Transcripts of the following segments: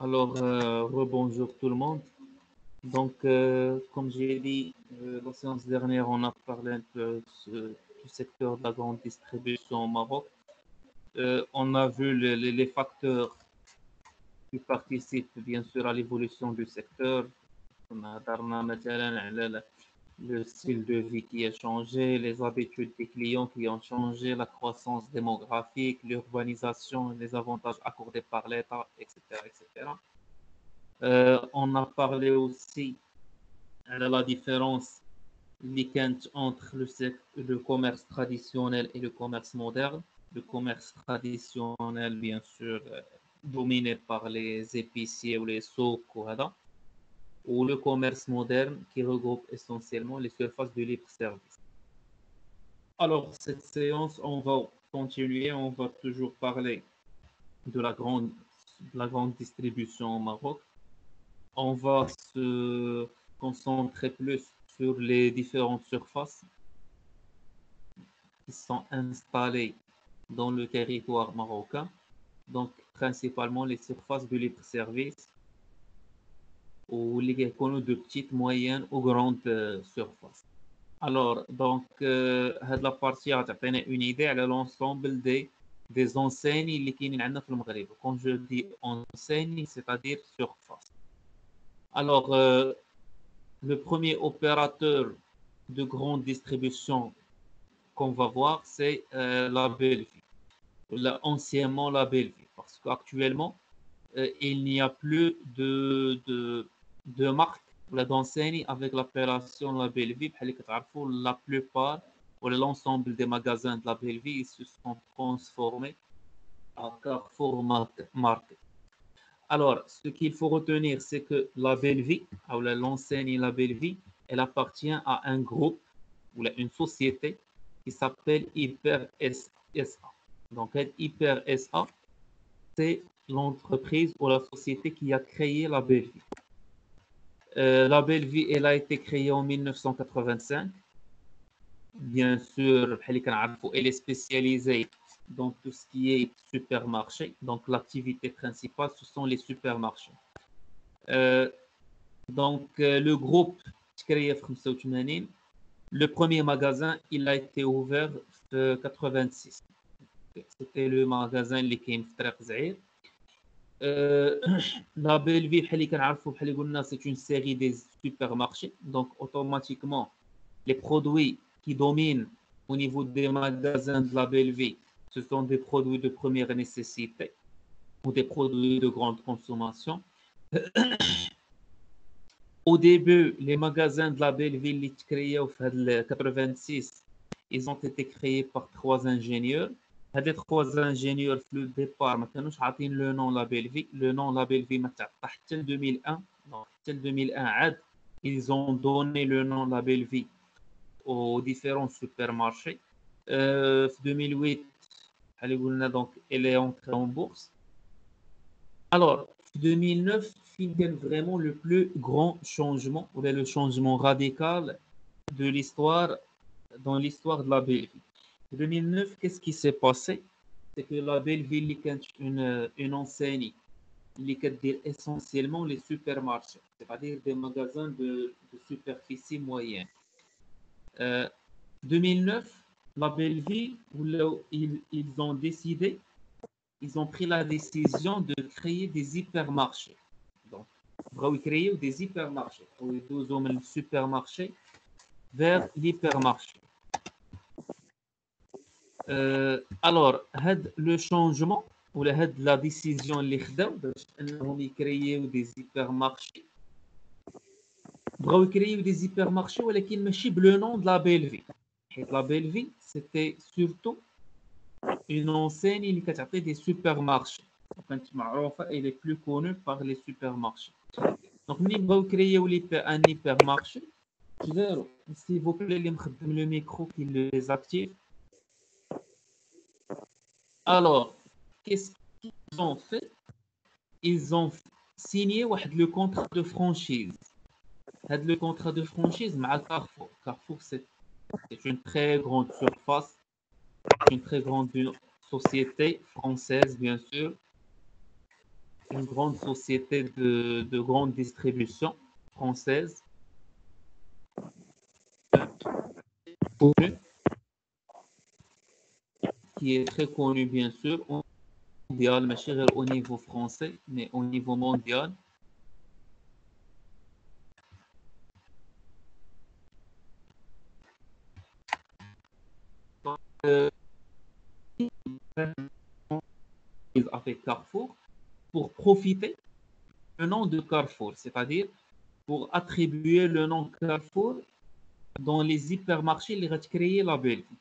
Alors, rebonjour tout le monde. Donc, comme j'ai dit, la séance dernière, on a parlé un peu du secteur de la grande distribution au Maroc. On a vu les facteurs qui participent bien sûr à l'évolution du secteur. On a parlé مثلاً على le style de vie qui a changé, les habitudes des clients qui ont changé, la croissance démographique, l'urbanisation, les avantages accordés par l'État, etc., etc. On a parlé aussi de la différence entre le commerce traditionnel et le commerce moderne. Le commerce traditionnel, bien sûr, dominé par les épiciers ou les souks, ou le commerce moderne qui regroupe essentiellement les surfaces de libre-service. Alors, cette séance, on va continuer, on va toujours parler de la grande distribution au Maroc. On va se concentrer plus sur les différentes surfaces qui sont installées dans le territoire marocain, donc principalement les surfaces de libre-service ou les connus de petites, moyennes ou grandes surfaces. Alors, donc, la partie a donné une idée à l'ensemble des enseignes qui sont عندنا في المغرب. Quand je dis enseigne, c'est-à-dire surface. Alors, le premier opérateur de grande distribution qu'on va voir, c'est la Bellevue, anciennement la Bellevue, parce qu'actuellement, il n'y a plus de marque d'enseigne avec l'appellation la Bellevue. La plupart ou l'ensemble des magasins de la Bellevue se sont transformés en Carrefour Market. Alors, ce qu'il faut retenir, c'est que la Bellevue, ou l'enseigne la Bellevue, elle appartient à un groupe ou une société qui s'appelle Hyper SA. Donc, Hyper SA, c'est l'entreprise ou la société qui a créé la Bellevue. La Bellevue, elle a été créée en 1985. Bien sûr, elle est spécialisée dans tout ce qui est supermarché. Donc, l'activité principale, ce sont les supermarchés. Le groupe créé en 85, le premier magasin, il a été ouvert en 86. C'était le magasin اللي كاين في طريق زعير. La Bellevue, c'est une série de supermarchés. Donc, automatiquement, les produits qui dominent au niveau des magasins de la Bellevue, ce sont des produits de première nécessité ou des produits de grande consommation. Au début, les magasins de la Belleville qui créés en 86, ils ont été créés par 3 ingénieurs. Les 3 ingénieurs, le départ, maintenant, je le nom la Belleville. Le nom la Belleville, en 2001. Donc, en 2001, ils ont donné le nom la Belleville aux différents supermarchés. En 2008, donc, elle est entrée en bourse. Alors, 2009, il y a vraiment le plus grand changement, ou le changement radical de l'histoire, dans l'histoire de la Belleville. 2009, qu'est-ce qui s'est passé? C'est que la Belleville est une enseigne qui dit essentiellement les supermarchés, c'est-à-dire des magasins de superficie moyenne. 2009, la Belleville, ils ont décidé, ils ont pris la décision de créer des hypermarchés. Donc, ils créer des hypermarchés. Ils ont le supermarché vers l'hypermarché. Alors, le changement ou la décision de créer des hypermarchés. Ils créer des hypermarchés, mais qui ne le nom de la Belleville. La Belleville, c'était surtout une enseigne qui a des supermarchés. Elle est plus connue par les supermarchés. Donc, nous avons créé un hypermarché. S'il vous plaît, le micro qui les active. Alors, qu'est-ce qu'ils ont fait? Ils ont signé le contrat de franchise. Le contrat de franchise avec Carrefour. Carrefour, c'est une très grande surface, une très grande société française, bien sûr. une grande société de grande distribution française, connue, qui est très connue bien sûr, mondial, ماشي غير au niveau français, mais au niveau mondial. Euh, avec Carrefour pour profiter du nom de Carrefour, c'est-à-dire pour attribuer le nom Carrefour dans les hypermarchés اللي غتكريي la Belle Vie.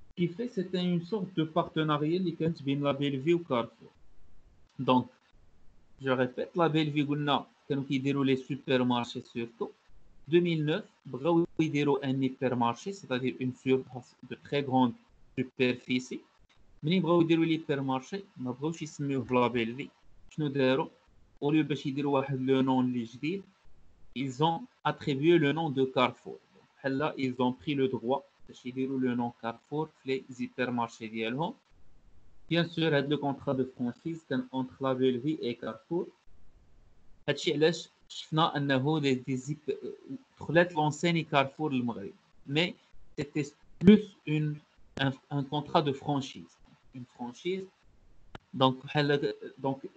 Ce qui fait c'était une sorte de partenariat اللي كانت بين la Belle Vie و Carrefour. Donc je répète, la Belle Vie قلنا كانوا كيديروا les supermarchés surtout. 2009 بغاو يديروا un hypermarché, c'est-à-dire une surface de très grande superficie. منين بغاو يديروا l'hypermarché ما بغاوش يسميوه la Belle Vie. شنو داروا؟ au lieu باش يديروا واحد لو نون اللي جديد, ils ont attribué le nom de Carrefour. Là, ils ont pris le droit باش يديروا le nom Carrefour في les hypermarchés ديالهم. Bien sûr, هاد le contrat de franchise كان entre la Belle Vie et Carrefour. هادشي علاش شفنا انه دخلت l'enseigne Carrefour للمغرب. Mais c'était plus un contrat de franchise. Une franchise. Donc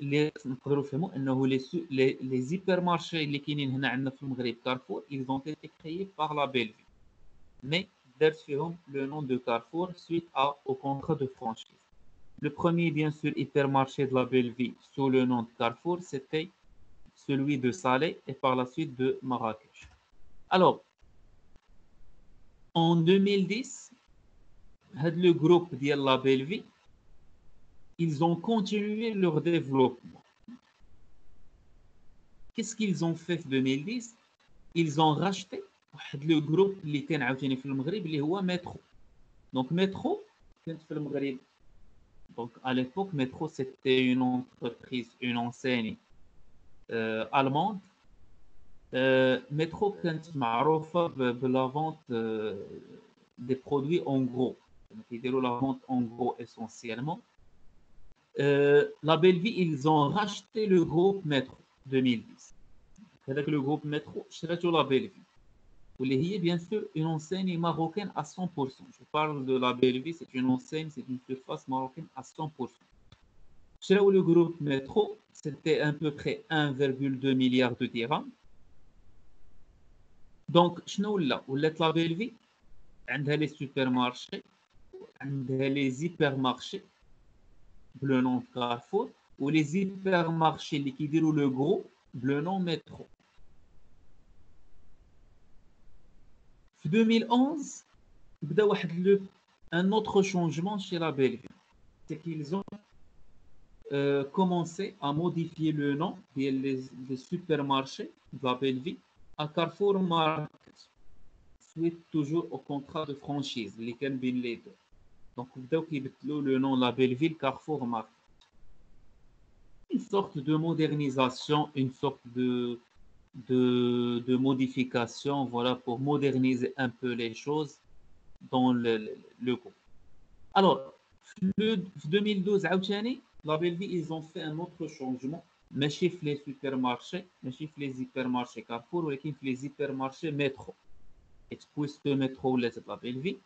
اللي نقدروا نفهموا انه les hypermarchés اللي كاينين هنا عندنا في المغرب Carrefour, ils ont été créés par la Belle Vie. Mais دارت فيهم le nom de Carrefour suite au contrat de franchise. Le premier, bien sûr, hypermarché de la Belle Vie sous le nom de Carrefour, c'était celui de Salé et par la suite de Marrakech. Alors, en 2010, le groupe de la Belle Vie, ils ont continué leur développement. Qu'est-ce qu'ils ont fait en 2010? Ils ont racheté le groupe qui était عاوتاني في المغرب اللي هو Metro. Donc Metro كانت في المغرب. Donc à l'époque Metro c'était une entreprise, une enseigne allemande. Metro كانت معروفة بلا vente des produits en gros. Donc ils déroulent la vente en gros essentiellement. La Belle Vie, ils ont racheté le groupe Metro 2010. C'est le groupe Metro شراتو la Belle Vie. واللي هي bien sûr une enseigne marocaine à 100%. Je parle de la Belle Vie, c'est une enseigne, c'est une surface marocaine à 100%. شراو le groupe Metro, c'était à peu près 1,2 milliard de dirhams. Donc شنو ولات la Belle Vie عندها les supermarchés, عندها les hypermarchés le nom Carrefour, ou les hypermarchés اللي كيديروا le gros le nom Metro. En 2011 بدا واحد un autre changement chez la Belle Vie. C'est qu'ils ont commencé à modifier le nom des supermarchés de la Belle Vie à Carrefour Market, suite toujours au contrat de franchise اللي كان بين les deux. Donc بداو كيبدلوا le nom la Belle Ville Carrefour Market. Une sorte de modernisation, une sorte de modification, voilà, pour moderniser un peu les choses dans le groupe. Alors, en 2012, عاوتاني, la Belle Vie, ils ont fait un autre changement. ماشي في les supermarchés, ماشي في les hypermarchés Carrefour, ولكن في les hypermarchés Metro. Et puisque Metro ولات la Belle Vie,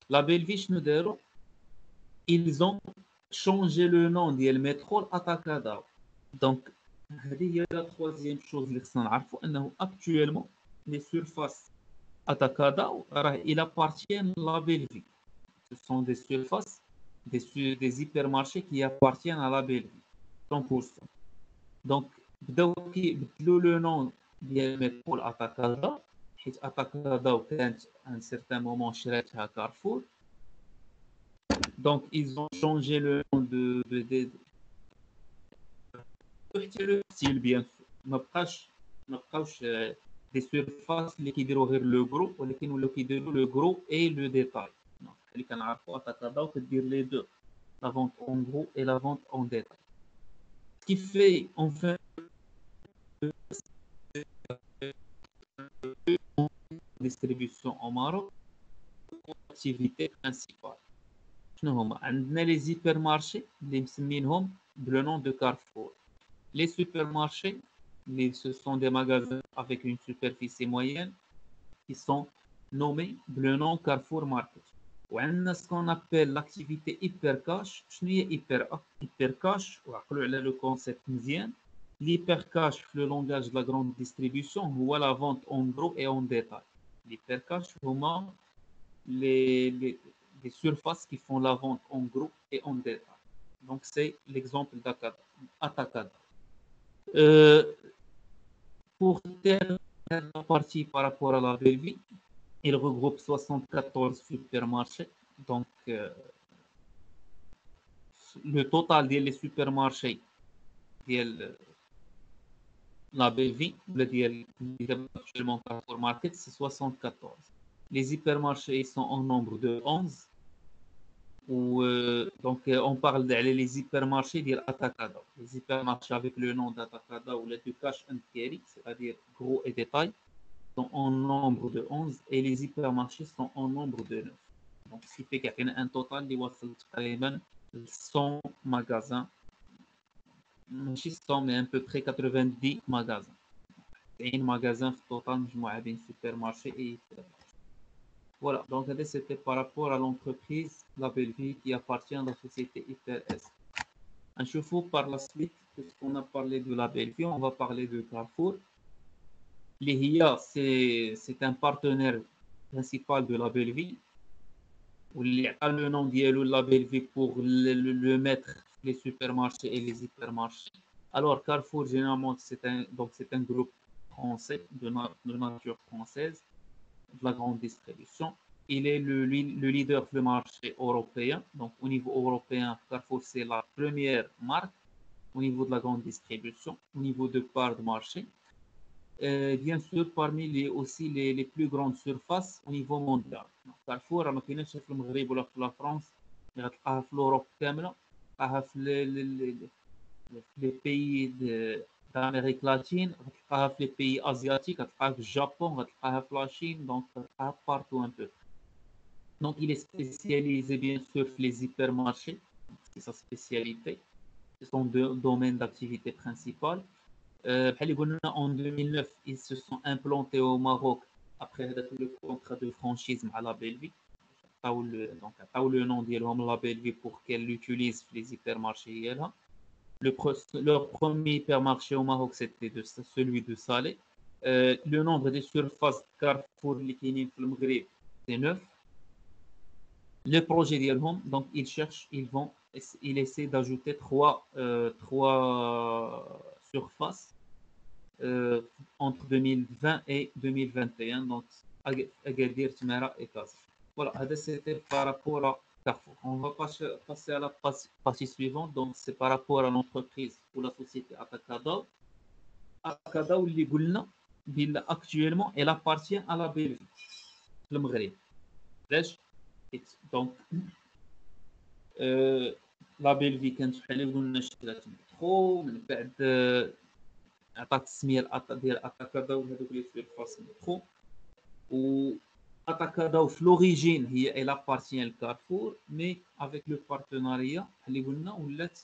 la Belle Vie شنو داروا? Ils ont changé le nom ديال Metro لAtacadao. Donc, هذه هي la troisième chose اللي خصنا نعرفوا انه actuellement les surfaces Atacadao il appartient à la Belle Vie. Ce sont des surfaces, des hypermarchés qui appartiennent à la Belle Vie, 100%. Donc, بداو كيبدلوا le nom ديال Metro Atacadao, حيت Atacadao كانت à un certain moment شراتها Carrefour. Donc, ils ont changé le nom de le style bien sûr. ما بقاوش des surfaces اللي كيديروا غير لو غرو, ولكن ولاو كيديروا لو غرو اي لو ديتاي. اللي كنعرفوا Atacadao كدير لي دو, la vente en gros et la vente en détail. Ce qui fait enfin distribution au Maroc, l'activité principale. شنو هما؟ عندنا لي زيبر مارشي اللي مسمينهم بلو نون دو كارفور. Les supermarchés, ce sont des magasins avec une superficie moyenne qui sont nommés le nom Carrefour Market. وعندنا ce qu'on appelle l'activité hyper cash. شنو هي hyper cash؟ وعقلوا على le concept مزيان. L'hyper cash, le langage de la grande distribution, هو la vente en gros et en détail. L'hyper cash, هما les surfaces qui font la vente en gros et en détail. Donc c'est l'exemple d'Atacada. Pour terminer la partie par rapport à la belle vie, il regroupe 74 supermarchés. Donc, le total des supermarchés de la belle vie, actuellement Carrefour Market, c'est 74. Les hypermarchés sont en nombre de 11. Donc, on parle des hypermarchés d'Atacada. Les hypermarchés avec le nom d'Atacada ou le cash and carry, c'est-à-dire gros et détail, sont en nombre de 11 et les hypermarchés sont en nombre de 9. Donc, ce qui fait qu'il y a un total de 100 magasins. Non 100, mais à peu près 90 magasins. Et un magasin total, je supermarché et hypermarché. Voilà, donc c'était par rapport à l'entreprise La Belle Vie qui appartient à la société HyperS. Un chauffeur par la suite, puisqu'on a parlé de La Belle Vie, on va parler de Carrefour. L'IHIA, c'est un partenaire principal de La Belle Vie. Il a le nom de La Belle Vie pour le mettre les supermarchés et les hypermarchés. Alors Carrefour, généralement, c'est un groupe français, de nature française, de la grande distribution. Il est le leader du marché européen. Donc, au niveau européen, Carrefour, c'est la première marque au niveau de la grande distribution, au niveau de part de marché. Bien sûr, parmi les plus grandes surfaces au niveau mondial. Carrefour, ما كايناش في المغرب ولا في France, غتلقاها في l'Europe كاملة, غتلقاها في les pays d'Amérique latine, غتلقاها في les pays asiatiques, غتلقاها في Japon, غتلقاها في la Chine, donc غتلقاها partout un peu. Donc, il est spécialisé bien sûr sur les hypermarchés, c'est sa spécialité, c'est son domaine d'activité principal. En 2009, ils se sont implantés au Maroc après le contrat de franchise à La Belle Vie. Donc, le nom de La Belle Vie pour qu'elle l'utilise les hypermarchés. Leur premier hypermarché au Maroc, c'était celui de Salé. Le nombre de surfaces Carrefour Likini dans le Maghreb, c'est 9. Le projet d'Yelhom, donc ils essaient d'ajouter trois surfaces entre 2020 et 2021, donc Agadir, Tmara et Casa. Voilà, c'était par rapport à Carrefour. On va passer à la partie suivante, donc c'est par rapport à l'entreprise ou la société Atacada. Atacada, où les Goulna, actuellement, elle appartient à la Belle Vie, le Maghreb. Donc, La Belle Vie كانت شحال قلنا شكلات مترو من بعد عطات السميه ديال اتاكادا وهذوك لي سيرفاس مترو و اتاكادا في لوريجين هي elle appartient à Carrefour mais avec le partenariat اللي قلنا ولات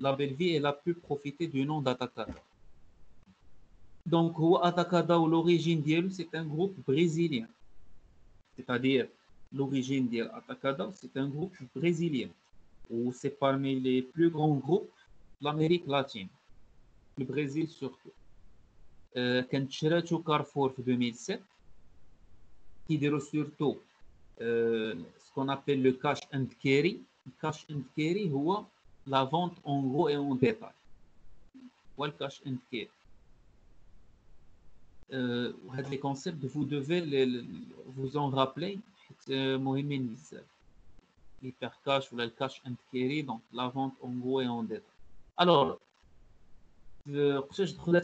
La Belle Vie elle a pu profiter du nom d'Atacada. Donc هو Atacada ou l'origine ديالو c'est un groupe brésilien, c'est-à-dire l'origine d'Atacada, c'est un groupe brésilien, ou c'est parmi les plus grands groupes de l'Amérique latine, le Brésil surtout. كانت شراتو Carrefour en 2007, qui déroule surtout ce qu'on appelle le cash and carry. Le cash and carry, c'est la vente en gros et en détail. Le cash and carry. Les concepts, vous devez vous en rappeler. مهمين بزاف. l'hyper cash ou le cash and carry, donc la vente en gros et en détail. Alors,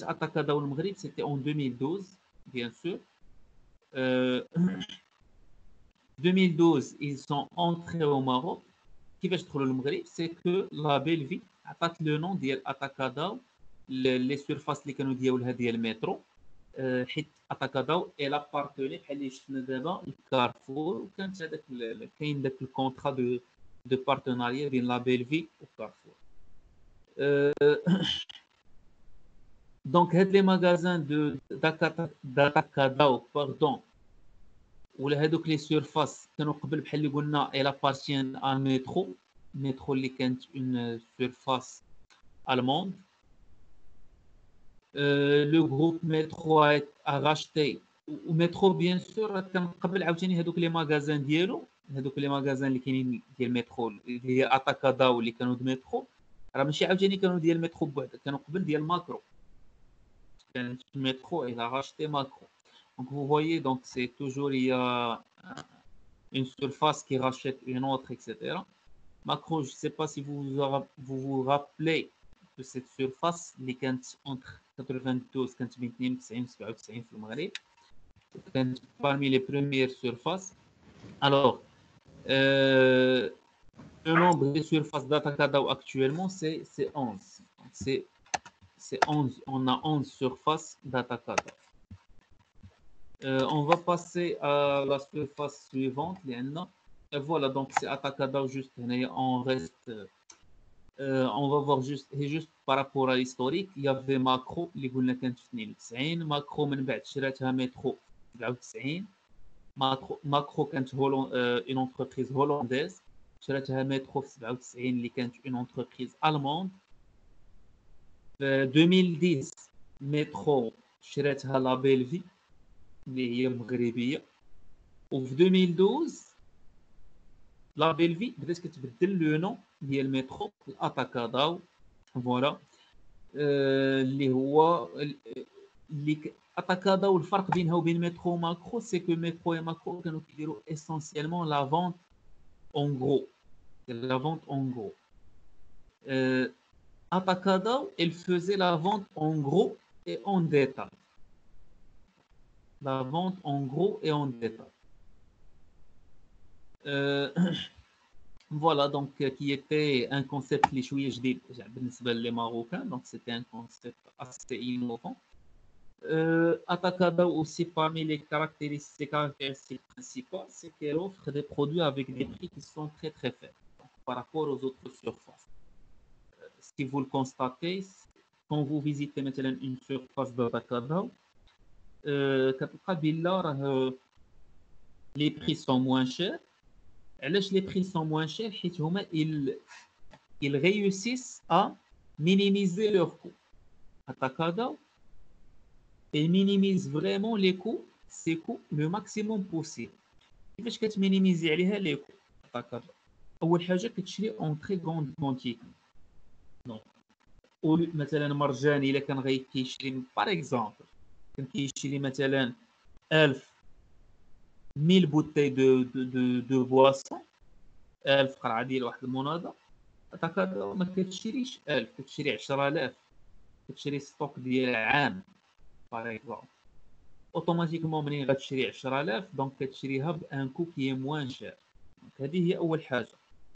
Atacada au Maghreb, c'était en 2012, bien sûr. 2012, ils sont entrés au Maroc. Qui va être le Maghreb, c'est que La Belle Vie a fait le nom d'Atacada, les surfaces qui nous disent le métro. حيت اتاكادا الى بارتني بحال اللي شفنا دابا الكارفور وكانت هذاك كاين داك الكونطرا دو بارتناريا بين لا بيل في وكارفور. Euh, donc, les magasins d'Atacadao, pardon, ولا هذوك لي سيرفاس كانوا قبل بحال اللي قلنا إلى بارتيان ان مترو اللي كانت اون سيرفاس allemande. Le groupe Métro a racheté ومترو بيان سور كان قبل عاوتاني هذوك لي ماغازان ديالو، هذوك لي ماغازان اللي كاينين ديال مترو اللي هي اتاكاداو اللي كانوا د مترو، راه ماشي عاوتاني كانوا ديال مترو بوحدها، كانوا قبل ديال ماكرو، كانت مترو الى راشتي ماكرو. Donc vous voyez, donc c'est toujours il y a une surface qui rachète une autre, etc. Macro, je ne sais pas si vous rappelez de cette surface اللي كانت entre 92 كانت بين 92 و 97 في المغرب، كانت parmi les premières surfaces. Alors, le nombre de surfaces d'Atacadao actuellement, c'est 11. C'est 11. On a 11 surfaces d'Atacadao. On va passer à la surface suivante. Et voilà, donc c'est Atacadao juste. On reste. On va voir juste par rapport à l'historique. Il y avait Macro اللي قلنا كانت في 92. ماكرو من بعد شراتها مترو 97. ماكرو كانت اون انتربريز هولنديز، شراتها مترو في 97 اللي كانت اون انتربريز الموند. في 2010 مترو شراتها لا بيلفي اللي هي مغربيه، وفي 2012 لا بيلفي بدات كتبدل لو نو ديال المترو لاتاكاداو. فوالا اللي هو اللي اتاكاداو الفرق بينها وبين مترو وماكرو سي كو مترو و ماكرو كانوا كيديروا اسونسيالمون لا فونت اون غرو، لا فونت اون غرو. Atacadao, elle faisait la vente en gros et en détail. La vente en gros et en détail. Voilà, donc qui était un concept les chouïa jdid بالنسبة les Marocains, donc c'était un concept assez innovant. Atacadao aussi, parmi les caractéristiques principales, c'est qu'elle offre des produits avec des prix qui sont très très faibles par rapport aux autres surfaces. Si vous le constatez, quand vous visitez maintenant une surface d'Atacadao, كتلقى بلا راه les prix sont moins chers. علاش les prix sont moins chers؟ حيت هما ils réussissent à minimiser leurs coûts. Atacadao, elle minimise vraiment les coûts, ses coûts le maximum possible. كيفاش كتمينيميزي عليها لي كو؟ Atacadao اول حاجه كتشري اون تري غروند كونتيتي. دونك مثلا مرجان الا كان غير كيشري باغ اكزومبل كان كيشري مثلا 1000 بوتي دو بواسون، 1000 قرعه ديال واحد المناضه. Atacadao ما كتشريش 1000، كتشري 10000، كتشري ستوك ديال عام باغ اكزومبل. اوتوماتيكمون منين غتشري 10000 دونك كتشريها بان كو كي موان شير. هذه هي اول حاجه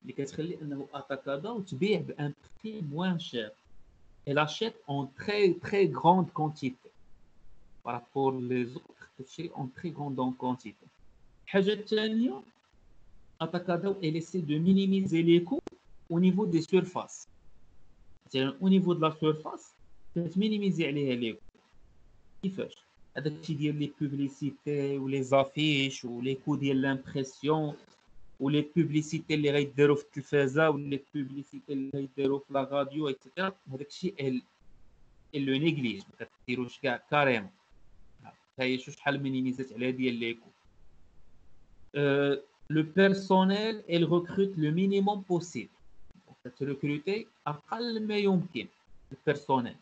اللي كتخلي انه Atacadao تبيع بان بري موان شير. Elle achète en très grande quantité par rapport les autres كتشري en très grande quantité. الحاجه الثانيه Atacadao elle essaie de minimiser les coûts au niveau des surfaces. C'est au niveau de la surface كتمينيميزي عليها لي كو. كيفاش؟ هذاك الشيء ديال لي بوبليسيتي ولي زافيش ولي كو ديال لامبريسيون ولي بوبليسيتي اللي غيديروا في التلفازه ولي بوبليسيتي اللي غيديروا في لا راديو ايتترا. هذاك الشيء لو نيغليج ما كديروش كاع كاريمون. هي شحال مينيميزات على ديال لي كو. لو بيرسونيل elle recrute le minimum possible. كتريكروتي اقل ما يمكن البيرسونيل.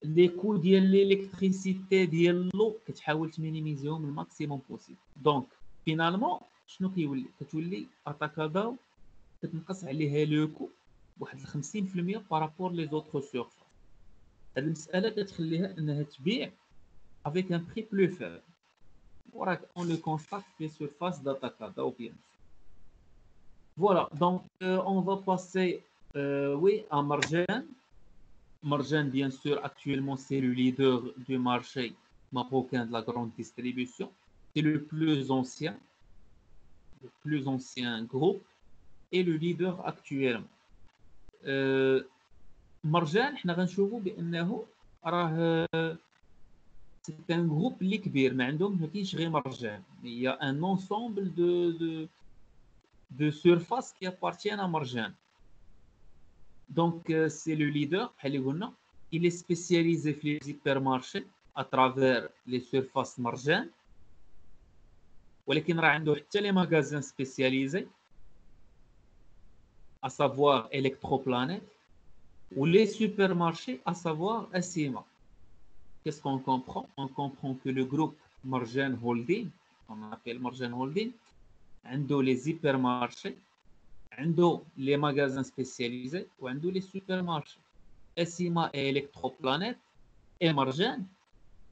لي كو ديال ليليكتريسيتي ديال لو كتحاول تمينيميزيهم الماكسيموم بوسيبل. دونك فينالمون شنو كيولي؟ كتولي Atacadao كتنقص عليها لو كو بواحد 50% بارابور لي زوطخ سيرفاس. هاد المساله كتخليها انها تبيع avec un prix plus faible. وراك on le constate في surface d'Atacadao bien sûr. Voilà, donc on va passer oui à Marjan. Marjan, bien sûr, actuellement, c'est le leader du marché marocain de la grande distribution. C'est le plus ancien groupe et le leader actuellement. مرجان حنا غنشوفوا بانه راه سي ان جروب اللي كبير، ما عندهم ما كاينش غير مرجان، هي ان انسومبل دو سيرفاس qui appartiennent à مرجان. Donc c'est le leader بحال اللي قلنا، il est spécialisé في les hypermarchés à travers les surfaces مرجان، ولكن راه عنده حتى لي ماغازان سبيسياليزي à savoir Electroplanet ou les supermarchés à savoir Acima. Qu'est-ce qu'on comprend? On comprend que le groupe Marjan Holding, on appelle Marjan Holding, عنده les hypermarchés, عنده les magasins spécialisés وعنده les supermarchés. Acima et Electroplanet et Marjan,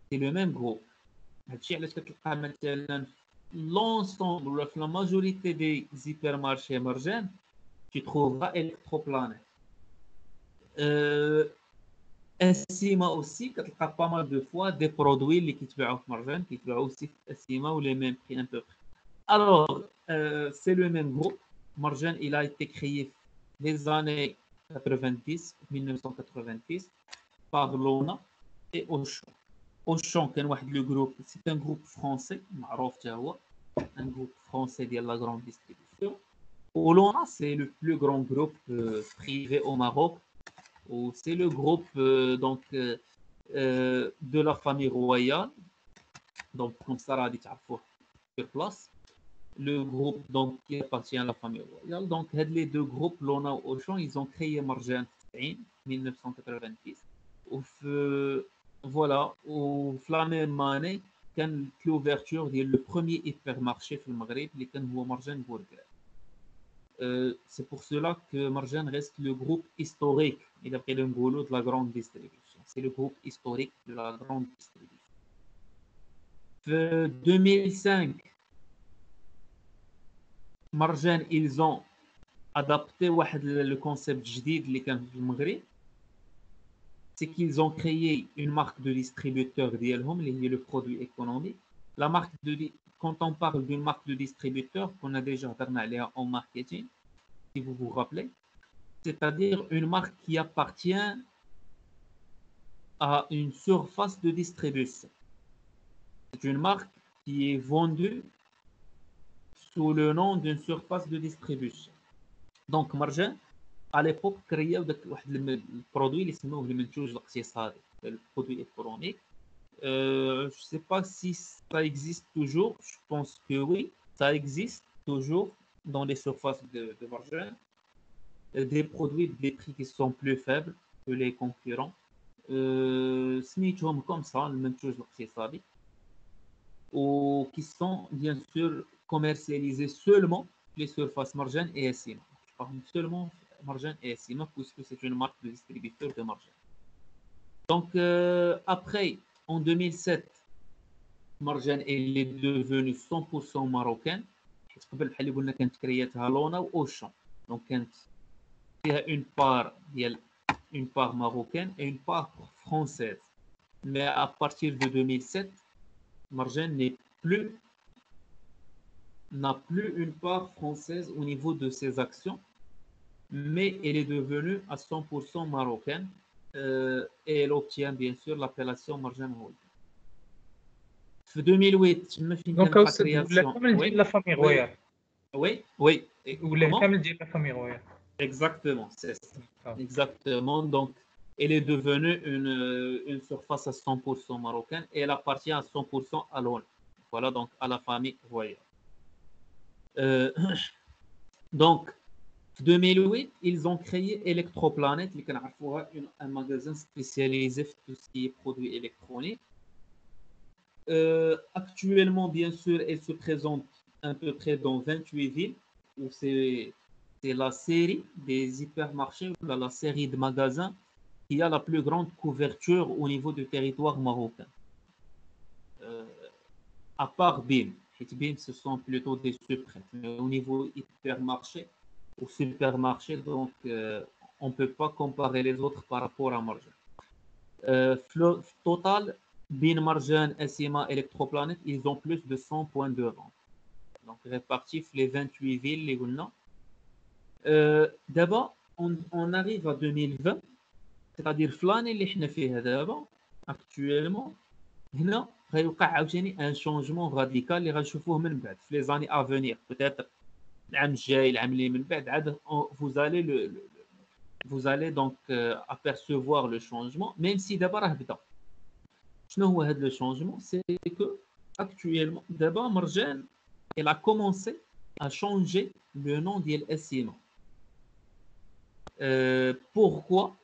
c'est le même groupe. هادشي علاش كتلقى مثلا l'ensemble ولا في la majorité des hypermarchés Marjan tu trouveras Electroplanet. Acima aussi, كتلقى pas mal de fois des produits اللي كيتباعوا في مرجان كيتباعوا aussi في Acima ou les mêmes prix un peu près. Alors, c'est le même groupe. Marjan, il a été créé les années 90, 1990 par Lona et Auchan. Auchan كان واحد le groupe, c'est un groupe français معروف حتى هو, un groupe français ديال la grande distribution. Lona, c'est le plus grand groupe privé au Maroc. C'est le groupe de la famille royale. Donc, comme ça, on dit sur place. Le groupe donc, qui appartient à la famille royale. Donc, les deux groupes, Lona et Auchan, ils ont créé Marjan en 1990. Voilà, au la même année, quand l'ouverture du premier hypermarché في المغرب اللي كان هو مرجان بورغر. C'est pour cela que Marjan reste le groupe historique, il a pris le boulot de la grande distribution. C'est le groupe historique de la grande distribution. En 2005, Marjan, ils ont adapté le concept جديد اللي كان في المغرب. C'est qu'ils ont créé une marque de distributeur ديالهم اللي هي le produit économique. La marque quand on parle d'une marque de distributeur qu'on a déjà هضرنا عليها en marketing, si vous vous rappelez, c'est-à-dire une marque qui appartient à une surface de distribution. C'est une marque qui est vendue sous le nom d'une surface de distribution. Donc Marjan, à l'époque, créaو داك واحد البرودوي اللي سموه المنتوج الاقتصادي, le produit économique. Je sais pas si ça existe toujours, je pense que oui, ça existe toujours dans les surfaces de Marjan. Des produits des prix qui sont plus faibles que les concurrents. سميتهم comme ça, المنتوج الاقتصادي, ou qui sont bien sûr commercialisés seulement les surfaces Marjan et Acima. Je parle seulement Marjan et Acima puisque c'est une marque de distributeur de Marjan. Donc après, en 2007, Marjan est devenu 100% marocain. قبل بحال اللي قلنا كانت كرياتها لونا وأوشان. Donc كانت فيها une part marocaine et une part française. Mais à partir de 2007, Marjan n'a plus une part française au niveau de ses actions, mais elle est devenue à 100% marocaine et elle obtient bien sûr l'appellation Marjan Holding. En 2008, دونك ولا كامل ديال لا فامي رويال. Oui. ولا كامل ديال لا فامي رويال. Exactement, c'est ça. Exactement. Donc, elle est devenue une surface à 100% marocaine et elle appartient à 100% à l'ONU. Voilà, donc à la famille royale. Donc, en 2008, ils ont créé Electroplanet, un magasin spécialisé dans tout ce qui est produits électroniques. Actuellement, bien sûr, elle se présente à peu près dans 28 villes où c'est la série des hypermarchés, la série de magasins qui a la plus grande couverture au niveau du territoire marocain. À part BIM. BIM, ce sont plutôt des sous-traitants. Mais au niveau hypermarché ou supermarché, donc on ne peut pas comparer les autres par rapport à Marjan. Total, BIM, Marjan, Acima, Electroplanet, ils ont plus de 100 points de vente. Donc répartis les 28 villes, les D'abord, on arrive à 2020. c'est-à-dire فلاني اللي حنا فيه دابا اكطويلمون هنا غيوقع عاوتاني ان شونجمون راديكال اللي غنشوفوه من بعد في لي زاني افونيغ بوتيتر العام الجاي العام اللي من بعد عاد vous allez donc apercevoir le changement même si d'abord راه بدا. شنو هو هذا le changement? C'est que actuellement d'abord Marjane elle a commencé à changer le nom ديال Assima. Pourquoi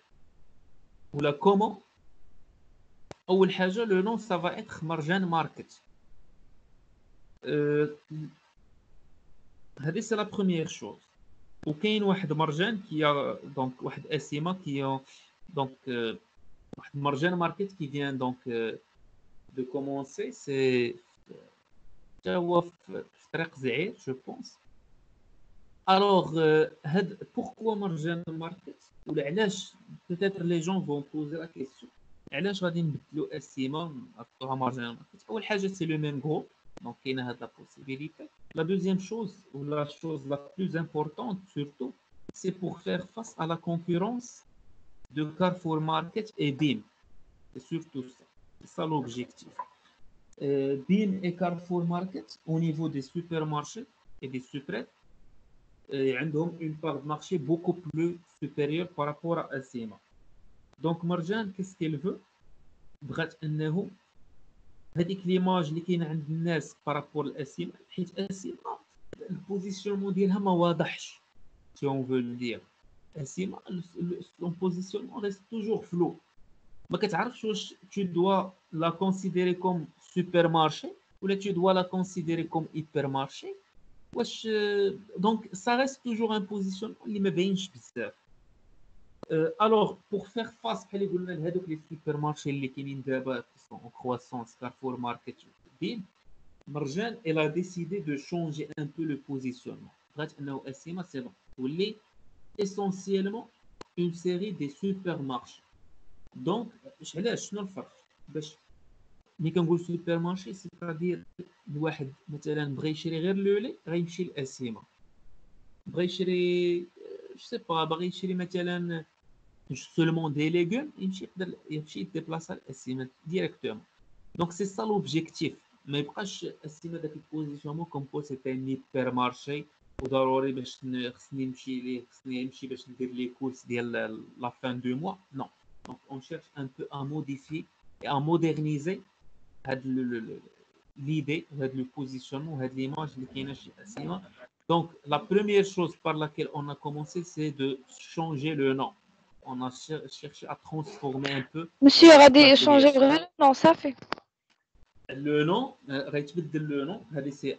ou la comment? أول حاجة le nom ça va être Marjane Market. هذه c'est la première chose. وكاين واحد مرجان qui a donc واحد اسيما qui a donc واحد مرجان ماركت qui vient donc de commencer c'est تا هو في طريق زعير je pense. alors هاد pourquoi مرجان ماركت ولا علاش peut-être les gens vont poser la question علاش غادي نبدلوا اسيما نعطوها مرجان ماركت؟ اول حاجه c'est le même groupe donc كاينه هاد la possibilité. La deuxième chose, ou la chose la plus importante surtout, c'est pour faire face à la concurrence de Carrefour Market et BIM. C'est surtout ça. C'est ça l'objectif. BIM et Carrefour Market, au niveau des supermarchés et des supérets, ils ont une part de marché beaucoup plus supérieure par rapport à Assima. Donc Marjane, qu'est-ce qu'elle veut? بغات انه هذيك ليماج اللي كاينه عند الناس بارابور لاسيما حيت اسيما البوزيسيونمون ديالها ما واضحش si on veut le dire. اسيما son positionnement reste toujours flou. ما كتعرفش واش tu dois la considérer comme supermarché ولا tu dois la considérer comme hypermarché واش donc ça reste toujours un positionnement اللي ما باينش بزاف. Alors pour faire face بحال اللي قلنا لهذوك لي سوبرمارشي اللي كاينين دابا en croissance Carrefour Market BIM, Marjane elle a décidé de changer un peu le positionnement. بغات انه اسيما سي بون تولي essentiellement une série des supermarchés. Donc علاش شنو الفرق؟ باش ملي كنقول سوبرمارشي سيتادير الواحد مثلا بغى يشري غير لولي غيمشي لاسيما، بغى يشري جو سي با باغي يشري مثلا seulement des légumes يمشي يديبلاصا لاسيما ديريكتومون. دونك سي سا لوبجيكتيف، ما يبقاش اسيما داك البوزيسيونمون كوم كو سيتي ان هيبر مارشي وضروري باش خصني نمشي ليه خصني نمشي باش ندير لي كورس ديال لا فان دو موا. نو دونك اون شيرش ان بو ا موديفي et à moderniser l'idée, le positionnement, l'image qui est chez Assima. Donc, la première chose par laquelle on a commencé, c'est de changer le nom. On a cherché à transformer un peu. Monsieur Radé, changer vraiment? Non, ça fait. Le nom, le nom, c'est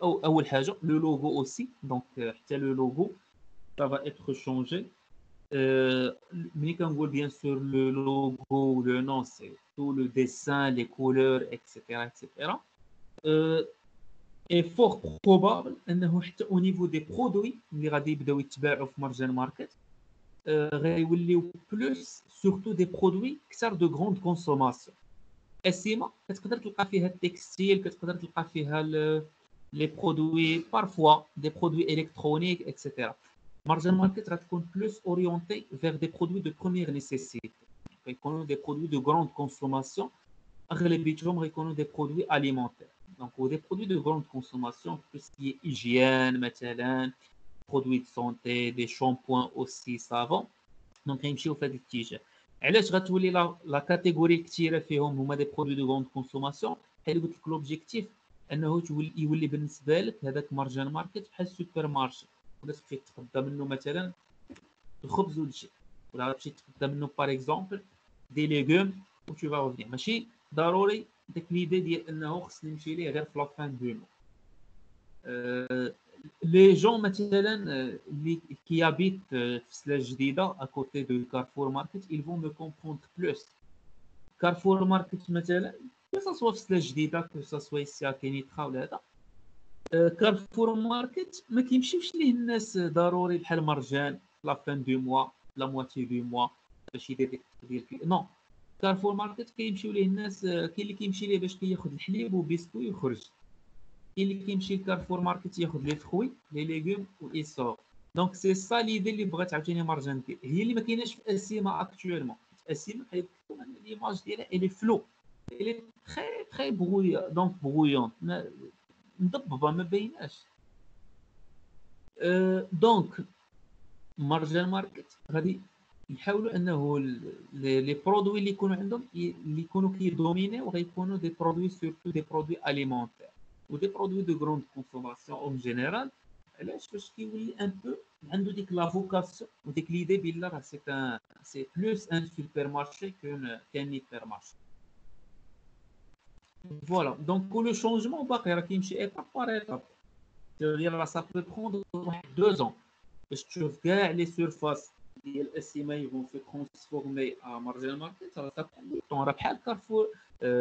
le logo aussi. Donc, le logo, ça va être changé. Mais quand on voit bien sûr le logo, le nom, c'est tout le dessin, les couleurs, etc. etc. est fort probable أنه حتى au niveau des produits اللي غادي يبداو يتباعوا في مرجان ماركت غيوليو بلوس surtout des produits كثر de grande consommation. اسيما كتقدر تلقى فيها التكستيل، كتقدر تلقى فيها les produits parfois des produits électroniques etc. Marjane Market غتكون plus orienté vers des produits de première nécessité. غيكونوا des produits de grande consommation، أغلبيتهم غيكونوا des produits alimentaires. Donc des produits de grande consommation, tout ce qui est hygiène مثلا، produits de santé, des shampoings aussi, savon. Donc غيمشيو في هذا الاتجاه. علاش غتولي لا كاتيجوري كثيره فيهم هما دي برودوي دو غروند كونسوماسيون؟ حيت قلت لك لوبجيكتيف انه يولي بالنسبه لك هذاك مارجان ماركت بحال السوبر مارشي، ولا تمشي تقدم منه مثلا الخبز والشيء، ولا تمشي تقدم منه باغ اكزومبل دي ليغوم و تو فا ريفينير. ماشي ضروري ديك ليدي ديال انه خصني نمشي ليه غير في لا فان دو مو. لي جون مثلا اللي كيابيت في سلا جديده اكوتي دو كارفور ماركت ils vont me comprendre plus. كارفور ماركت مثلا كو سوا في سلا جديده كو سوا سي كينيترا ولا هذا، كارفور ماركت ما كيمشيوش ليه الناس ضروري بحال مرجان لا فان دو موا لا مواتي دو موا باش يدير ديك ديال نو. كارفور ماركت كيمشيو ليه الناس، كاين اللي كيمشي ليه باش كياخذ الحليب وبيسكوي ويخرج، كاين اللي كيمشي لكارفور ماركت ياخذ لي فروي لي ليغوم ويسور. دونك سي سا ليدي اللي بغات عاوتاني مرجان هي اللي ما كايناش في اسيما اكطويلمون. l'image ديالها elle est floue, elle est très très brouillante, donc brouillante, مضببه ما بيناش. دونك مارجن ماركت غادي يحاولوا انه لي برودوي اللي يكونوا عندهم اللي يكونوا كيدوميني وغيكونوا دي برودوي سورتو دي برودوي اليمونتير ودي برودوي دو غروند كونسوماسيون اون جينيرال. علاش؟ باش كيولي ان بو عنده ديك لا فوكاسيون وديك ليدي بلا راه سي بلوس ان سوبر مارشي كان هيبر مارشي. فوالا دونك لو شونجمون باقي راه كيمشي ايتاب بار ايتاب. راه سا بو بروندر واحد 2 ans باش تشوف كاع لي سيرفاس ديال الاسيما يفون سو ترانسفورمي ا مارجن ماركت. راه صافي راه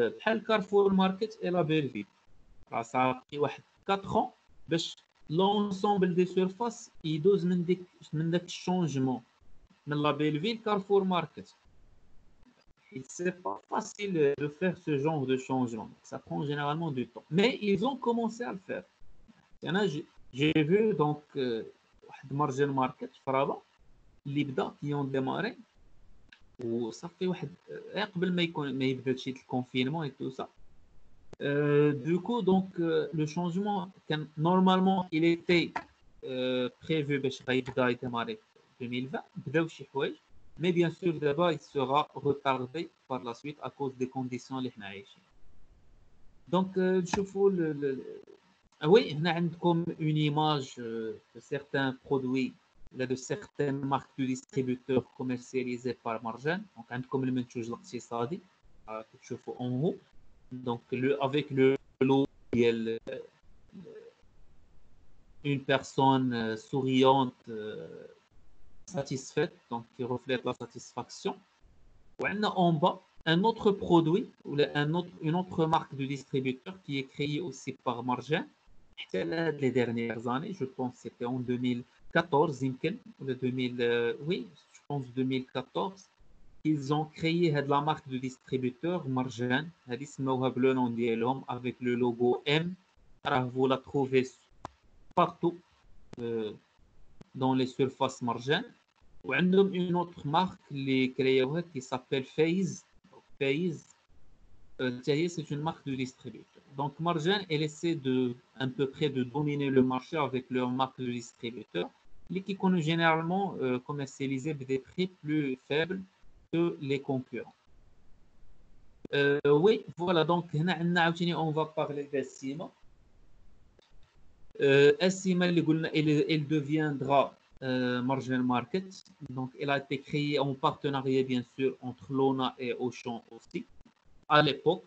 بحال كارفور ماركت اي لا بيلفيل راه صافي واحد 4 ans باش لونسومبل دي سيرفاس يدوز من داك الشونجمون من لا بيلفيل كارفور ماركت. C'est pas facile de faire ce genre de changement, ça prend généralement du temps, mais ils ont commencé à le faire. J'ai vu donc واحد مارجن ماركت في رابا اللي بدا كيون ديماري وصافي واحد قبل ما يبدا هادشي د الكونفينمون اي تو سا. Du coup donc le changement كان normalement il était prévu باش غيبدا يديماري 2020 بداو شي حوايج mais bien sûr d'abord il sera retardé par la suite à cause des conditions اللي حنا عايشين. Donc نشوفوا oui, هنا عندكم une image de certains produits de certaines marques de distributeurs commercialisés par Marjan. Donc عندكم المنتوج الاقتصادي كتشوفوا en haut. Donc avec le logo ديال une personne souriante satisfaite, donc qui reflète la satisfaction. On a en bas un autre produit ou une autre marque de distributeur qui est créée aussi par Marjan. Les dernières années, je pense que c'était en 2014, ou 2000, oui, je pense 2014, ils ont créé la marque de distributeur Marjan, le nom d'Elom avec le logo M. Alors, vous la trouvez partout dans les surfaces Marjan. Ou une autre marque qui s'appelle Phase. C'est une marque de distributeur. Donc Marjan, elle essaie à peu près de dominer le marché avec leur marque de distributeur, qui sont généralement commercialisés à des prix plus faibles que les concurrents. Oui, voilà, donc on va parler d'Essima. Essima, elle deviendra Marjan Market. Donc elle a été créée en partenariat bien sûr entre Lona et Auchan aussi. À l'époque,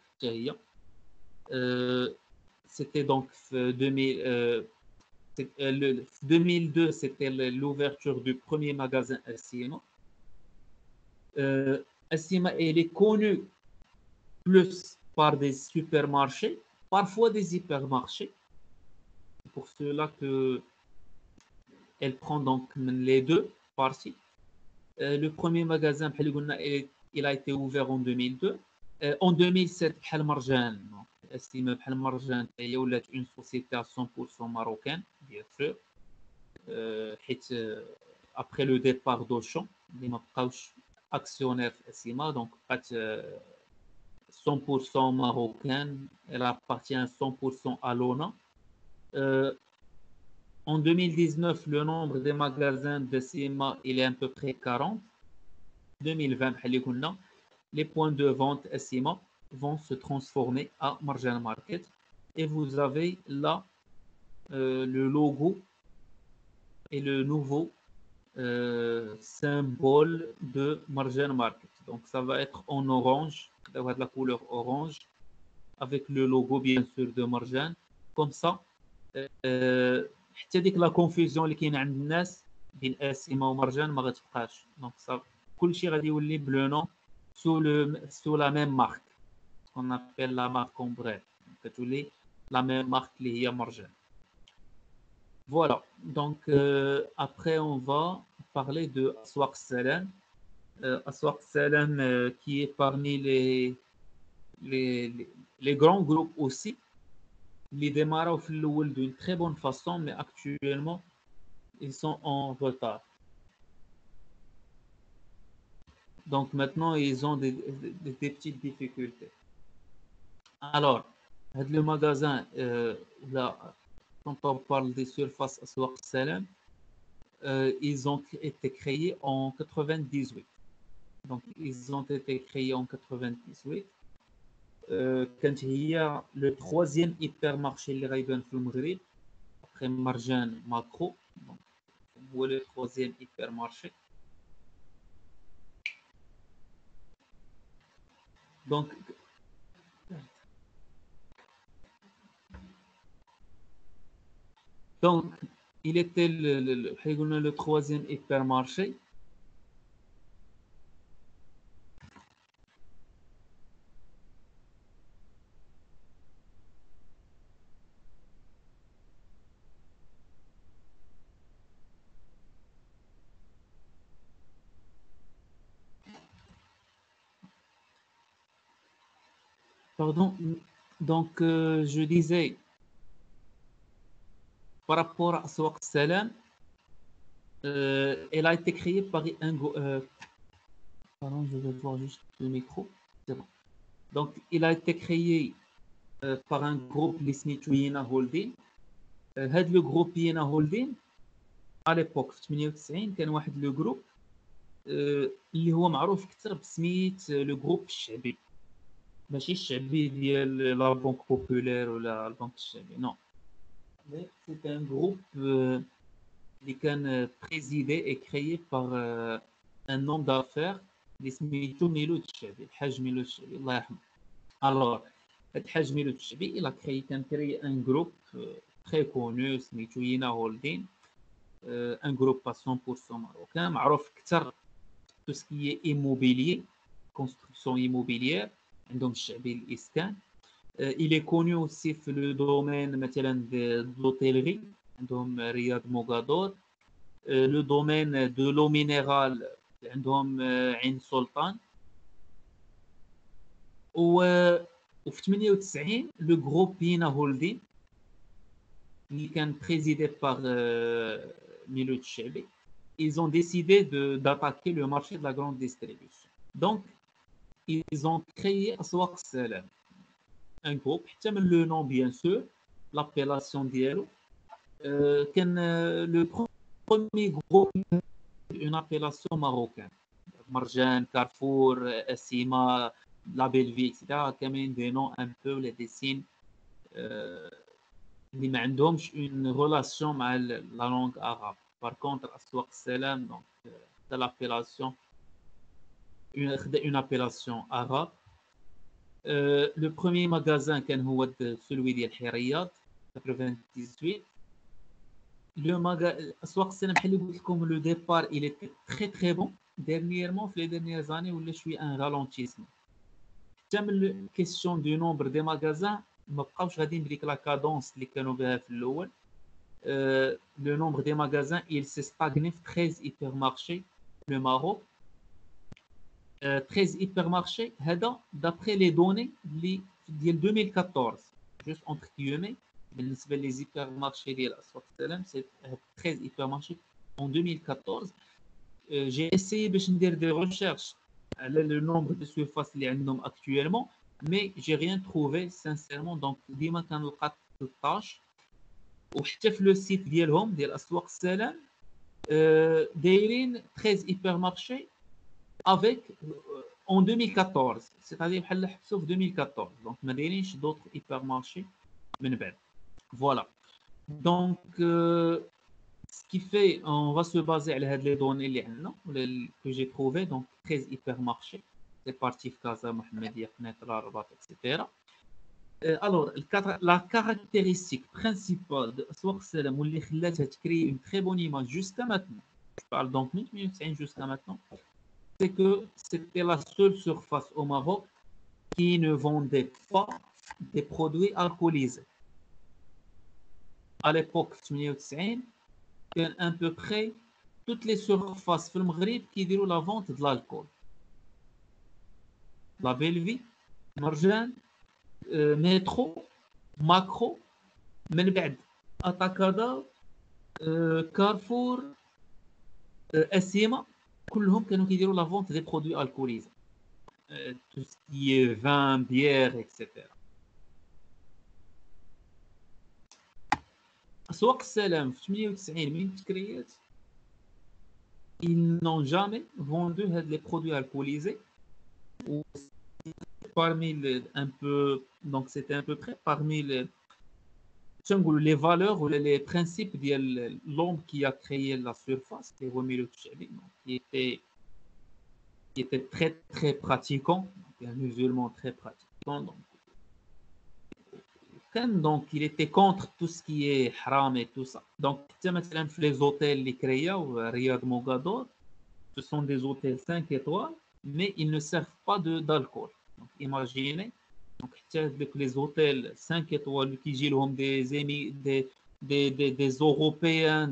c'était donc 2002, c'était l'ouverture du premier magasin Essima. Essima, elle est connue plus par des supermarchés, parfois des hypermarchés. C'est pour cela qu'elle prend donc les deux parties. Le premier magasin, il a été ouvert en 2002. En 2007, بحال مرجان Essima بحال مرجان هي ولات une société à 100% marocaine bien sûr حيت après le départ d'Auchan اللي ما بقاوش actionnaire Essima donc بقات 100% marocaine. Elle appartient 100% à Lona. En 2019, le nombre des magasins d'Essima il est à peu près 40. 2020 بحال اللي قلنا les points de vente Essima vont se transformer à Marjan Market et vous avez là le logo et le nouveau symbole de Marjan Market. Donc ça va être en orange, d'avoir de la couleur orange avec le logo bien sûr de Marjan. Comme ça, حتى ديك la confusion اللي كاينه عند الناس بين Essima ومرجان ما غتبقاش. Donc ça كلشي غادي يولي بلو نون sous la même marque, ce qu'on appelle la marque ombrelle. La même marque qui est Marjan. Voilà, donc après on va parler de Aswaq Salam. Aswaq Salam qui est parmi les grands groupes aussi. Les démarrent d'une très bonne façon, mais actuellement ils sont en retard. Donc maintenant, ils ont des petites difficultés. Alors, le magasin, là, quand on parle des surfaces Aswaq Salam, ils ont été créés en 98. Donc, ils ont été créés en 98. كانت هي le troisième hypermarché اللي غيبان في المغرب après Marjan Makro. Donc, هو le troisième hypermarché. Donc, il était le troisième hypermarché. Pardon. Donc, je disais, par rapport à Aswaq Salam, elle a été créée par un... pardon, je vais voir juste le micro. C'est bon. Donc, il a été créé par un groupe, l'Ismi Yena Holding. Le groupe Yena Holding, à l'époque, في 98 كان واحد لو جروب اللي هو معروف اكثر بسميت لو جروب الشعبي. ماشي الشعبي ديال لا بنك بوبولير ولا البنك الشعبي، نو. C'est un groupe اللي كان présidé et créé par un homme d'affaires اللي سميتو ميلود الشعبي، الحاج ميلود الشعبي الله يرحمه. Alors, الحاج ميلود الشعبي il a créé un groupe très connu سميتو ينا هولدين. Un groupe à 100% marocain, معروف أكثر tout ce qui est immobilier, construction immobilière, عندهم الشعبي الإسكان. Il est connu aussi في le domaine مثلا de l'hôtellerie, عندهم رياض موغادور. Le domaine de l'eau minérale, عندهم عين سلطان. وفي 98 le groupe Yena Holding qui est présidé par Miloud Chebbi, ils ont décidé d'attaquer le marché de la grande distribution. Donc, ils ont créé Aswaq Salam, un groupe, le nom bien sûr, l'appellation d'Yelo. Le premier groupe, une appellation marocaine. Marjan, Carrefour, Essima, La Belle Vie, etc. Comme des noms un peu, les dessins. اللي ما عندهمش une relation مع la langue arabe. Par contre, Aswaq Salam, donc de l'appellation, une appellation arabe. Le premier magasin كان هو celui ديال حريات 98. Le magasin Aswaq Salam بحال اللي قلت لكم le départ il était très très bon. Dernièrement, في les dernières années ولا شويه un ralentissement. حتى من question du nombre des magasins ما بقاوش غاديين بديك لا كادونس اللي كانوا بها في الاول. لو نومبر دي ماغازان il s'est stagné في 13 hypermarchés في الماروك. 13 hypermarchés هذا d'après les données اللي ديال 2014 juste entre guillemets بالنسبه لي hypermarchés ديال اسواق السلام سي 13 hypermarchés en 2014. j'ai essayé باش ندير دي ريشيرش على le nombre de surfaces اللي عندهم actuellement, mais j'ai rien trouvé sincèrement. donc ديما كنلقى 13. وحتى في لو سيت ديالهم ديال اسواق السلام دايرين 13 hypermarchés avec en 2014, c'est-à-dire بحال حبسوا في 2014. donc ما دايرينش d'autres hypermarchés من بعد. voilà. donc ce qui fait on va se baser على هاد لي دوني اللي عندنا que j'ai trouvé. donc 13 hypermarchés répartis في كازا محمديه قنيطره الرباط etc. alors la caractéristique principale de Aswaq Salam واللي خلاتها تكري une très bonne image jusqu'à maintenant, je parle donc 1990 jusqu'à maintenant, c'est que c'était la seule surface au Maroc qui ne vendait pas des produits alcoolisés. À l'époque 98 كان à peu près toutes les surfaces في المغرب كيديروا la vente de l'alcool. La Belle Vie, Marjan, مترو، ماكرو، من بعد اتاكادا، كارفور، اسيما. كلهم كانوا كيديروا لا فونت دي برودوي الكوليزي tout ce qui est vin, bière, etc. أسواق السلام في 98 من تكريات ils n'ont jamais vendu les produits alcoolisés ou parmi un peu donc c'était à peu près parmi les valeurs ou les principes de l'homme qui a créé la surface qui était très très pratiquant, un musulman très pratiquant donc il était contre tout ce qui est haram et tout ça. Donc les hôtels les créés ou Riyad Mogador, ce sont des hôtels 5 étoiles mais ils ne servent pas d'alcool. Donc imaginez donc les hôtels 5 étoiles qui gèrent des Européens,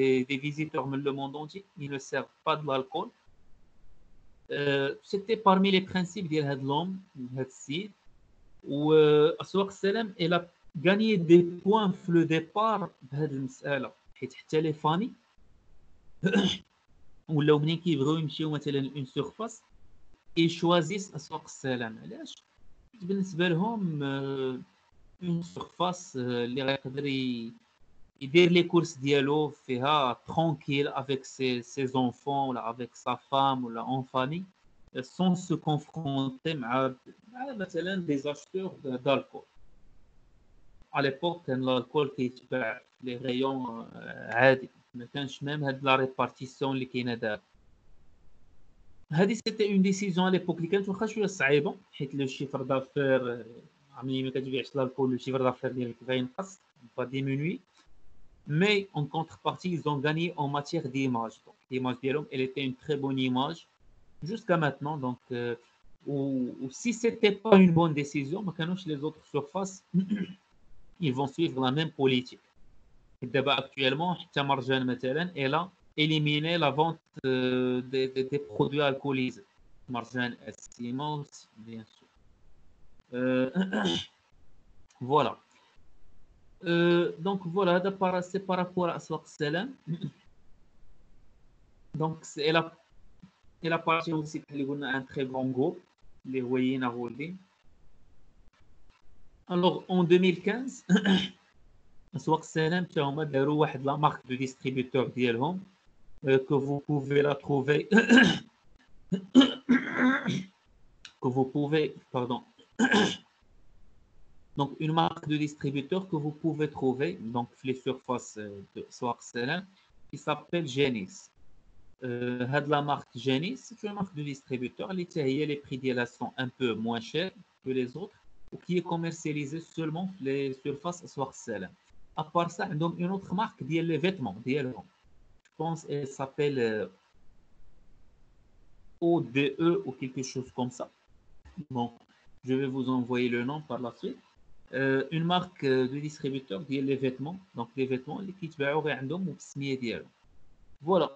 des visiteurs du monde entier, ils ne servent pas de l'alcool. C'était parmi les principes de l'homme, de site, où Aswaq Salam, elle a gagné des points sur le départ de cette مسألة حيت حتى les familles ولاو منين كيبغيو يمشيو مثلا une surface ils choisissent أسواق السلام. علاش؟ بالنسبة لهم une surface اللي غيقدر يدير لي كورس ديالو فيها tranquille avec ses enfants ou avec sa femme ou en famille sans se confronter مع مثلا des acheteurs d'alcool. À l'époque كان l'alcool كيتباع في les rayons عادي ما كانش même هاد la répartition اللي كاينه دابا. هذه c'était une décision à l'époque اللي كانت واخا شويه صعيبه حيت لو شيفر دافير ملي ما كتبيعش l'alcool le chiffre d'affaires ديالك غينقص va diminuer. Mais en contrepartie, ils ont gagné en matière d'image. Donc, l'image d'Elom, elle était une très bonne image jusqu'à maintenant. Donc, ou si ce n'était pas une bonne décision, les autres surfaces, ils vont suivre la même politique. Et d'abord, actuellement, Marjan, elle a éliminé la vente des produits alcoolisés. Marjan Estimos, bien sûr. Voilà. Donc voilà, c'est par rapport à Aswaq Salam. Donc elle appartient aussi à un très grand groupe, les Wayina Holding. Alors en 2015, Aswaq Salam a داروا واحد la marque de distributeur ديالهم que vous pouvez la trouver pardon. Donc, une marque de distributeur que vous pouvez trouver donc les surfaces de Aswaq Salam qui s'appelle Genis. La marque Genis, c'est une marque de distributeur. Les prix d'elle sont un peu moins chers que les autres ou qui est commercialisée seulement les surfaces Aswaq Salam. À part ça, donc une autre marque les vêtements. Je pense qu'elle s'appelle ODE ou quelque chose comme ça. Bon, je vais vous envoyer le nom par la suite. Une marque de distributeur les vêtements, donc les vêtements اللي كيتباعوا غير عندهم وبالسميه ديالهم. Voilà.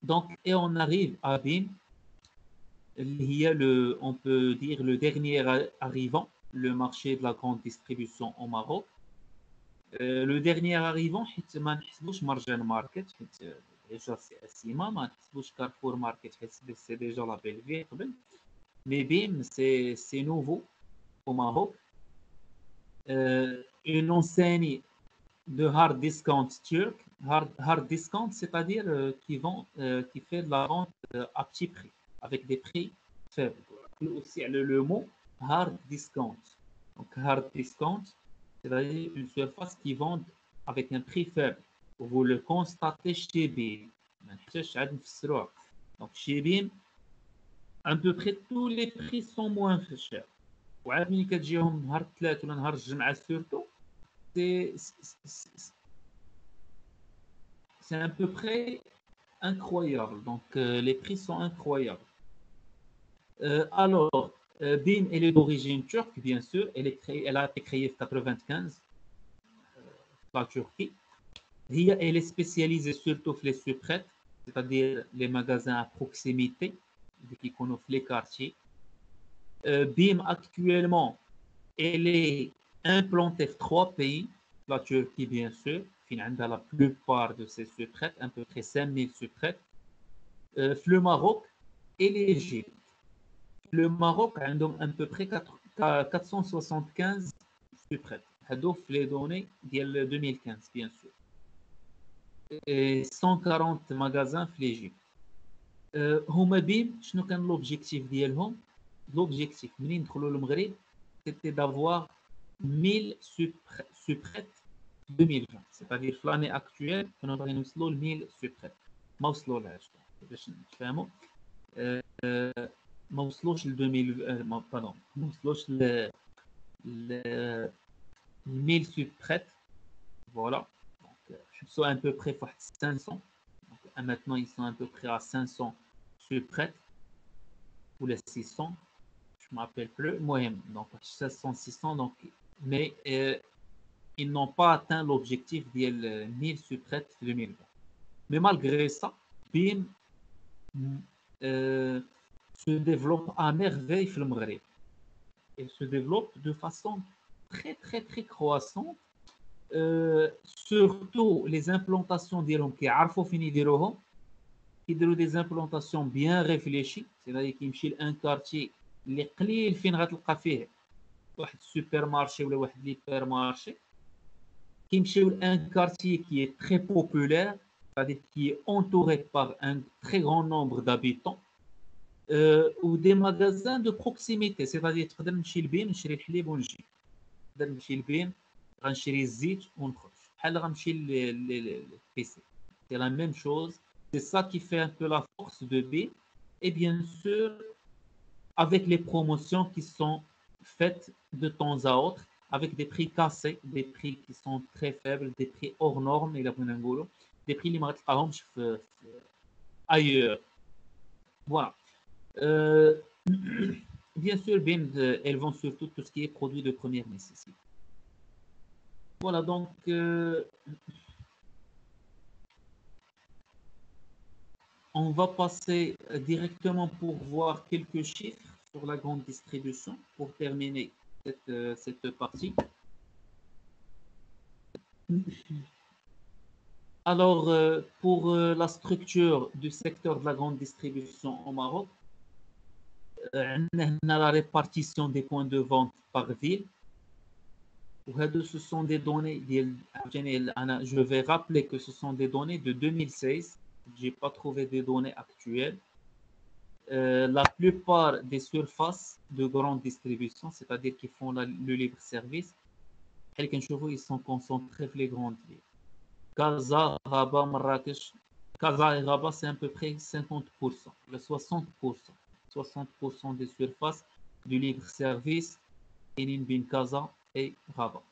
Donc et on arrive à BIM اللي هي on peut dire le dernier arrivant, le marché de la grande distribution au Maroc. Le dernier arrivant حيت ما نحسبوش مرجان ماركت حيت déjà c'est Assima, ما نحسبوش كارفور ماركت حيت c'est déjà la belle vie قبل. Mais BIM c'est nouveau au Maroc. Une enseigne de hard discount turc. Hard discount, c'est-à-dire qui fait de la vente à petit prix, avec des prix faibles. Aussi le mot hard discount. Donc hard discount, c'est-à-dire une surface qui vend avec un prix faible. Vous le constatez chez BIM. Donc chez BIM, à peu près tous les prix sont moins chers. وعاد ملي كتجيهم نهار الثلاث ولا نهار الجمعة surtout c'est à peu près incroyable. Donc les prix sont incroyables. Alors BIM elle est d'origine turque bien sûr, elle a été créée en 95 la Turquie. Elle est spécialisée surtout les suprêtes, c'est-à-dire les magasins à proximité qui connaissent les quartiers. BIM actuellement, elle est implantée dans 3 pays, la Turquie bien sûr, فين عندها la plupart de ces sous-traites, à peu près 5000 sous-traites. Le Maroc et l'Égypte. Le Maroc a à peu près 475 sous-traites. هادو في les données ديال 2015 bien sûr. Et 140 magasins في l'Égypte. هما بيم شنو كان l'objectif ديالهم؟ L'objectif منين دخلوا للمغرب c'était d'avoir 1000 sous-traites 2020, c'est-à-dire في l'année actuelle كانوا باغيين يوصلوا ل 1000 sous-traites. ما وصلولهاش باش نتفاهموا. ما وصلوش ل 2000 pardon ما وصلوش ل 1000 sous-traites. Voilà. Donc, je suis à peu près 500. Donc, maintenant, ils sont à peu près à 500 sous-traites ou les 600. Je ne m'appelle plus. Moyen. Donc, 500, 600. Donc, mais ils n'ont pas atteint l'objectif de 1000 sous-traites 2020. Mais malgré ça, BIM se développe à merveille في المغرب. Il se développe de façon très, très, très croissante. Surtout les implantations ديالهم كيعرفوا فين يديروهم. يديروا des implantations bien réfléchies. C'est-à-dire كيمشي لان كارتي اللي قليل فين غتلقى فيه واحد السوبر مارشي ولا واحد ليبر مارشي. كيمشيو لان كارتي qui est très populaire, c'est-à-dire qui est entouré par un très grand nombre d'habitants. ou des magasins de proximité, c'est-à-dire تقدر نمشي لبين نشري الحليب ونجي، نقدر نمشي لبين غنشري الزيت ونخرج، بحال غنمشي للبيسي. C'est la même chose, c'est ça qui fait un peu la force de B. Et bien sûr, avec les promotions qui sont faites de temps à autre, avec des prix cassés, des prix qui sont très faibles, des prix hors normes, des prix اللي ما غتلقاهمش ailleurs. Voilà. Bien sûr, BIM, elles vont surtout tout ce qui est produit de première nécessité. Voilà, donc on va passer directement pour voir quelques chiffres sur la grande distribution pour terminer cette partie. Alors, pour la structure du secteur de la grande distribution au Maroc, on a la répartition des points de vente par ville. Ce sont des données, je vais rappeler que ce sont des données de 2016. Je n'ai pas trouvé des données actuelles. La plupart des surfaces de grande distribution, c'est-à-dire qui font le libre service, ils sont concentrés dans les grandes villes. Casa, Rabat, Marrakech. Casa et Rabat, c'est à peu près 50%, le 60%. 60% des surfaces du libre service in bin Casa et Rabat.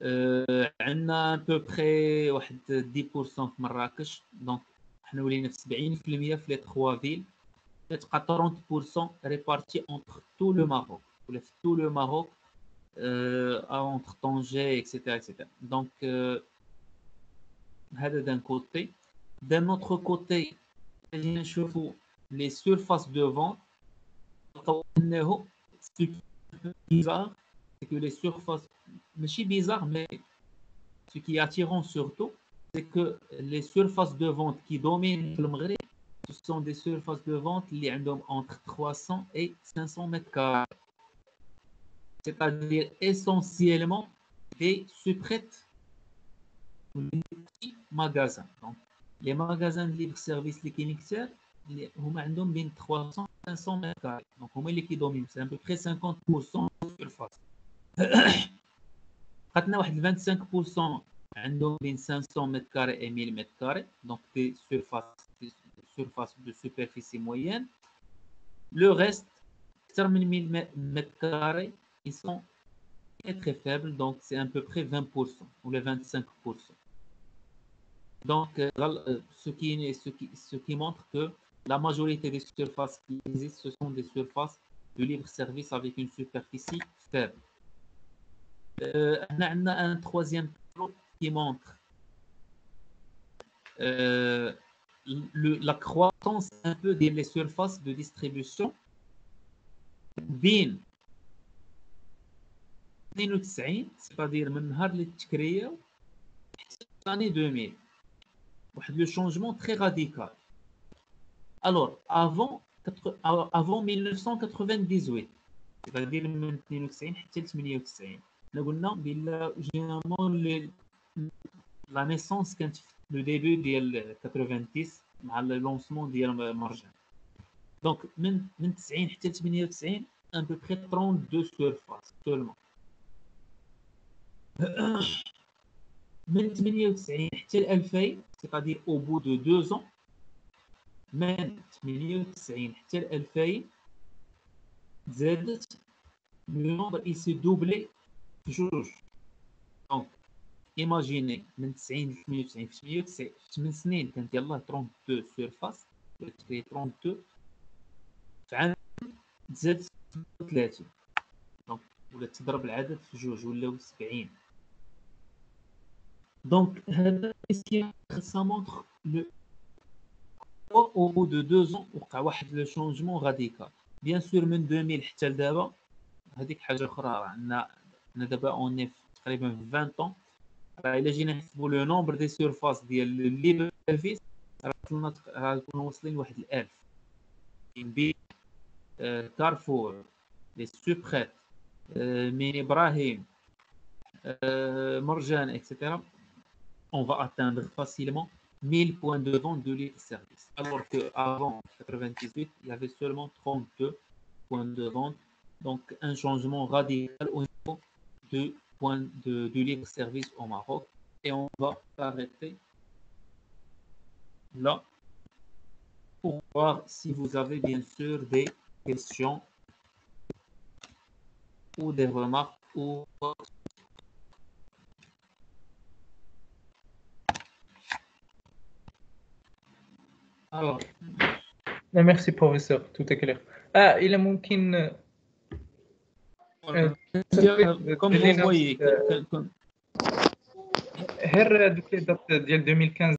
On a à peu près 10% في مراكش. Donc, احنا ولينا في 70% في les trois villes. Peut-être 30% répartis entre tout le Maroc. Tout le Maroc, entre Tanger, etc. etc. Donc, d'un côté. D'un autre côté, les surfaces de vente. Ce qui est bizarre, c'est que les surfaces, mais c'est bizarre, mais ce qui est attirant surtout, c'est que les surfaces de vente qui dominent le Maghreb, ce sont des surfaces de vente qui ont entre 300 et 500 mètres carrés. C'est-à-dire essentiellement des sous-traites ou des petits magasins. Donc, les magasins de libre-service, les cliniques, ils ont bien 300 et 500 mètres carrés. Donc, qui dominent, c'est à peu près 50% de surface. On a 25% عندهم بين 500 mètres carrés et 1000 mètres carrés, donc des surfaces de superficie moyenne. Le reste, 1000 mètres carrés, ils sont très très faibles, donc c'est à peu près 20% ou les 25%. Donc, ce qui montre que la majorité des surfaces qui existent, ce sont des surfaces de libre service avec une superficie faible. On a un troisième tableau qui montre la croissance un peu des surfaces de distribution. بين 92 c'est-à-dire من نهار اللي تكرياو l'année 2000. Le changement très radical. Alors, avant 1998, c'est-à-dire من 92 حتى 98 احنا قلنا بلا جينيرالمون لا نيسونس كانت في لو ديبي ديال 90 مع اللونسمون ديال مرجان. دونك من 90 حتى 98 ان بو بري 32 سيرفاس سولمون. من 98 حتى 2000 c'est-à-dire au bout de 2 ans من 98 حتى 2000 زادت le nombre il s'est doublé في جوج. دونك ايماجيني من 90 ل 98 في 98 في 8 سنين كانت يلاه 32 سيرفاس، تكري 32 في عام تزاد 30 دونك ولا تضرب العدد في جوج ولاو 70. دونك هذا ça montre le au bout de 2 ans وقع واحد لو شونجمون راديكال. بيان سور من 2000 حتى لدابا هذيك حاجه اخرى، عندنا دابا اوني تقريبا في 20 طون. الا جينا نحسبوا لو نومبر دي سيرفاس ديال ليبر سيرفيس راه نكونوا واصلين لواحد 1000 بين كارفور لي سوبريت ميني ابراهيم مرجان etc. on va atteindre facilement 1000 points de vente de libre service, alors qu'avant 98 il y avait seulement 32 points de vente. Donc un changement radical au niveau de points de libre service au Maroc. Et on va s'arrêter là pour voir si vous avez bien sûr des questions ou des remarques ou alors. لا ميرسي بروفيسور تو est clair. إلا ممكن comme vous voyez غير دوك لي دات ديال 2015